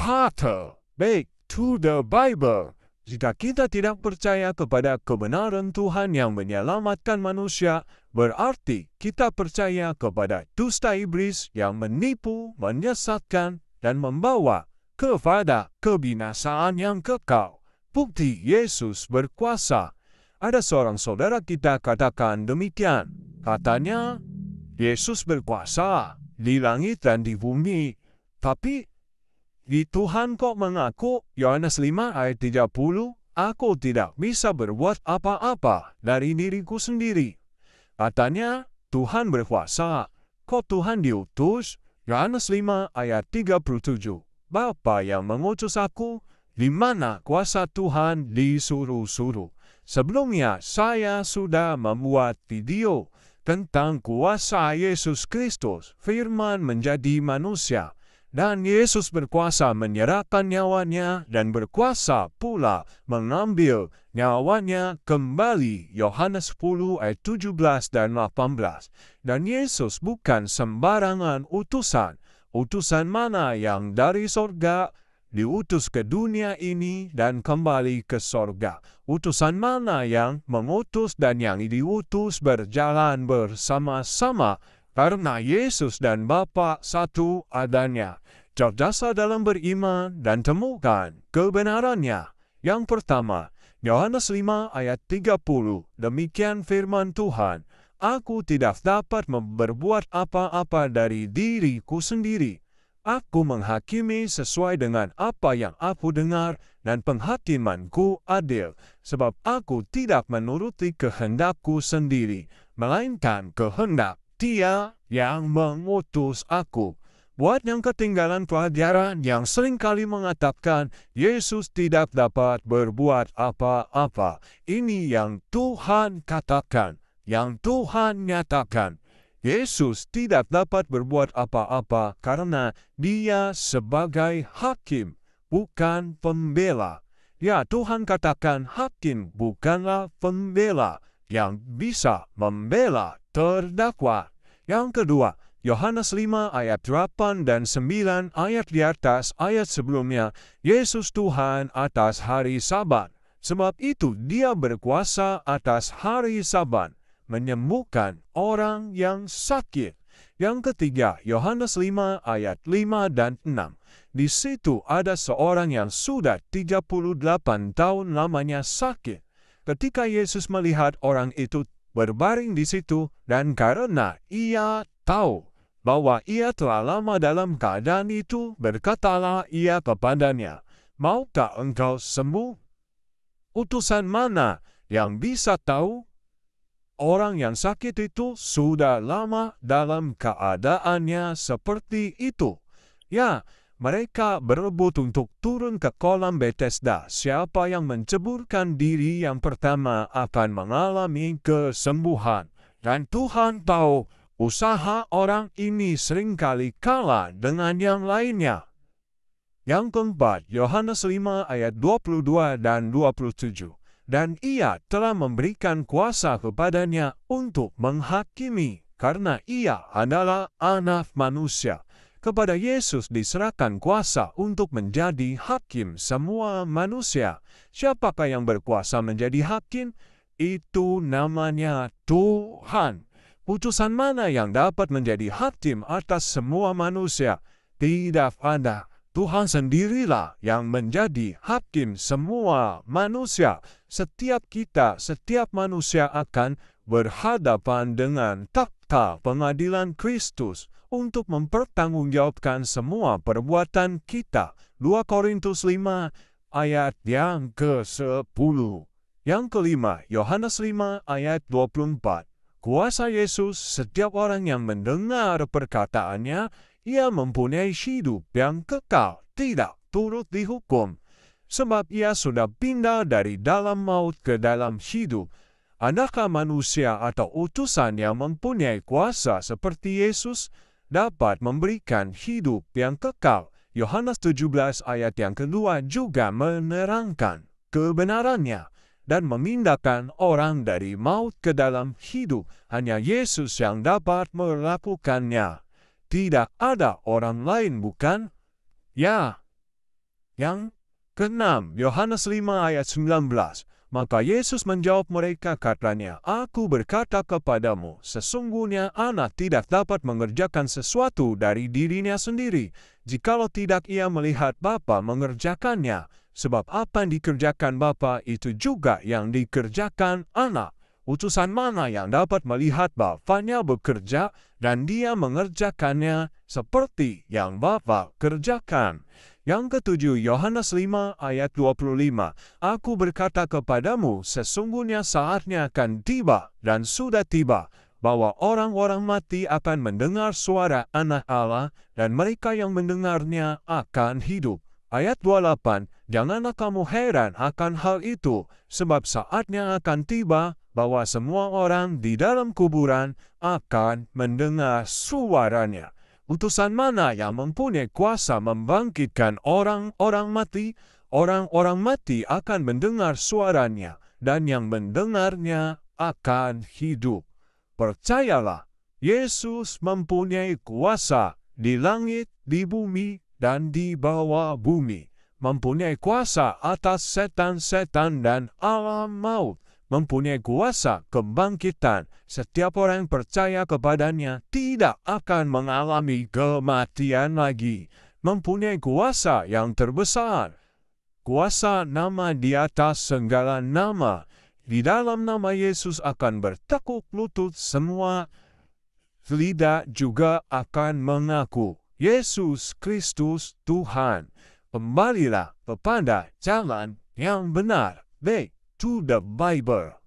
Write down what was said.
Back to the Bible. Jika kita tidak percaya kepada kebenaran Tuhan yang menyelamatkan manusia, berarti kita percaya kepada dusta iblis yang menipu, menyesatkan, dan membawa kepada kebinasaan yang kekal. Bukti Yesus berkuasa. Ada seorang saudara kita katakan demikian. Katanya, Yesus berkuasa di langit dan di bumi. Tapi di Tuhan kok mengaku, Yohanes 5 ayat 30, aku tidak bisa berbuat apa-apa dari diriku sendiri. Katanya, Tuhan berkuasa. Kok Tuhan diutus? Yohanes 5 ayat 37. Bapa yang mengutus aku, di mana kuasa Tuhan disuruh-suruh. Sebelumnya, saya sudah membuat video tentang kuasa Yesus Kristus, firman menjadi manusia. Dan Yesus berkuasa menyerahkan nyawanya dan berkuasa pula mengambil nyawanya kembali. Yohanes 10 ayat 17 dan 18. Dan Yesus bukan sembarangan utusan. Utusan mana yang dari sorga diutus ke dunia ini dan kembali ke sorga? Utusan mana yang mengutus dan yang diutus berjalan bersama-sama? Karena Yesus dan Bapa satu adanya. Cerdas dalam beriman dan temukan kebenarannya. Yang pertama, Yohanes 5 ayat 30, demikian firman Tuhan, aku tidak dapat berbuat apa-apa dari diriku sendiri. Aku menghakimi sesuai dengan apa yang aku dengar dan penghakimanku adil, sebab aku tidak menuruti kehendakku sendiri, melainkan kehendak Dia yang mengutus aku. Buat yang ketinggalan pelajaran yang seringkali mengatakan Yesus tidak dapat berbuat apa-apa. Ini yang Tuhan katakan, yang Tuhan nyatakan. Yesus tidak dapat berbuat apa-apa karena Dia sebagai hakim, bukan pembela. Ya, Tuhan katakan hakim bukanlah pembela yang bisa membela terdakwa. Yang kedua, Yohanes 5 ayat 8 dan 9 ayat di atas ayat sebelumnya, Yesus Tuhan atas hari Sabat. Sebab itu Dia berkuasa atas hari Sabat, menyembuhkan orang yang sakit. Yang ketiga, Yohanes 5 ayat 5 dan 6. Di situ ada seorang yang sudah 38 tahun lamanya sakit. Ketika Yesus melihat orang itu berbaring di situ, dan karena Ia tahu bahwa ia telah lama dalam keadaan itu, berkatalah Ia kepadanya, maukah engkau sembuh? Utusan mana yang bisa tahu? Orang yang sakit itu sudah lama dalam keadaannya seperti itu. Ya, mereka berebut untuk turun ke kolam Bethesda. Siapa yang menceburkan diri yang pertama akan mengalami kesembuhan. Dan Tuhan tahu, usaha orang ini seringkali kalah dengan yang lainnya. Yang keempat, Yohanes 5 ayat 22 dan 27. Dan Ia telah memberikan kuasa kepadanya untuk menghakimi, karena Ia adalah anak manusia. Kepada Yesus diserahkan kuasa untuk menjadi hakim semua manusia. Siapakah yang berkuasa menjadi hakim? Itu namanya Tuhan. Putusan mana yang dapat menjadi hakim atas semua manusia? Tidak ada. Tuhan sendirilah yang menjadi hakim semua manusia. Setiap kita, setiap manusia akan berhadapan dengan takhta pengadilan Kristus untuk mempertanggungjawabkan semua perbuatan kita. 2 Korintus 5 ayat yang ke-10. Yang kelima, Yohanes 5 ayat 24. Kuasa Yesus, setiap orang yang mendengar perkataannya, ia mempunyai hidup yang kekal, tidak turut dihukum. Sebab ia sudah pindah dari dalam maut ke dalam hidup. Adakah manusia atau utusan yang mempunyai kuasa seperti Yesus dapat memberikan hidup yang kekal? Yohanes 17 ayat yang kedua juga menerangkan kebenarannya dan memindahkan orang dari maut ke dalam hidup. Hanya Yesus yang dapat melakukannya. Tidak ada orang lain, bukan? Ya. Yang keenam, Yohanes 5 ayat 19. Maka Yesus menjawab mereka katanya, Aku berkata kepadamu, sesungguhnya anak tidak dapat mengerjakan sesuatu dari dirinya sendiri, jikalau tidak ia melihat Bapa mengerjakannya. Sebab apa yang dikerjakan Bapa itu juga yang dikerjakan anak. Utusan mana yang dapat melihat Bapanya bekerja dan dia mengerjakannya seperti yang Bapa kerjakan. Yang ketujuh, Yohanes 5 ayat 25. Aku berkata kepadamu, sesungguhnya saatnya akan tiba dan sudah tiba, bahwa orang-orang mati akan mendengar suara Anak Allah, dan mereka yang mendengarnya akan hidup. Ayat 28, janganlah kamu heran akan hal itu, sebab saatnya akan tiba, bahwa semua orang di dalam kuburan akan mendengar suaranya. Utusan mana yang mempunyai kuasa membangkitkan orang-orang mati? Orang-orang mati akan mendengar suaranya, dan yang mendengarnya akan hidup. Percayalah, Yesus mempunyai kuasa di langit, di bumi, dan di bawah bumi. Mempunyai kuasa atas setan-setan dan alam maut. Mempunyai kuasa kebangkitan. Setiap orang yang percaya kepadanya tidak akan mengalami kematian lagi. Mempunyai kuasa yang terbesar. Kuasa nama di atas segala nama. Di dalam nama Yesus akan bertekuk lutut semua. Lidah juga akan mengaku Yesus Kristus Tuhan. Kembalilah kepada jalan yang benar. Back to the Bible.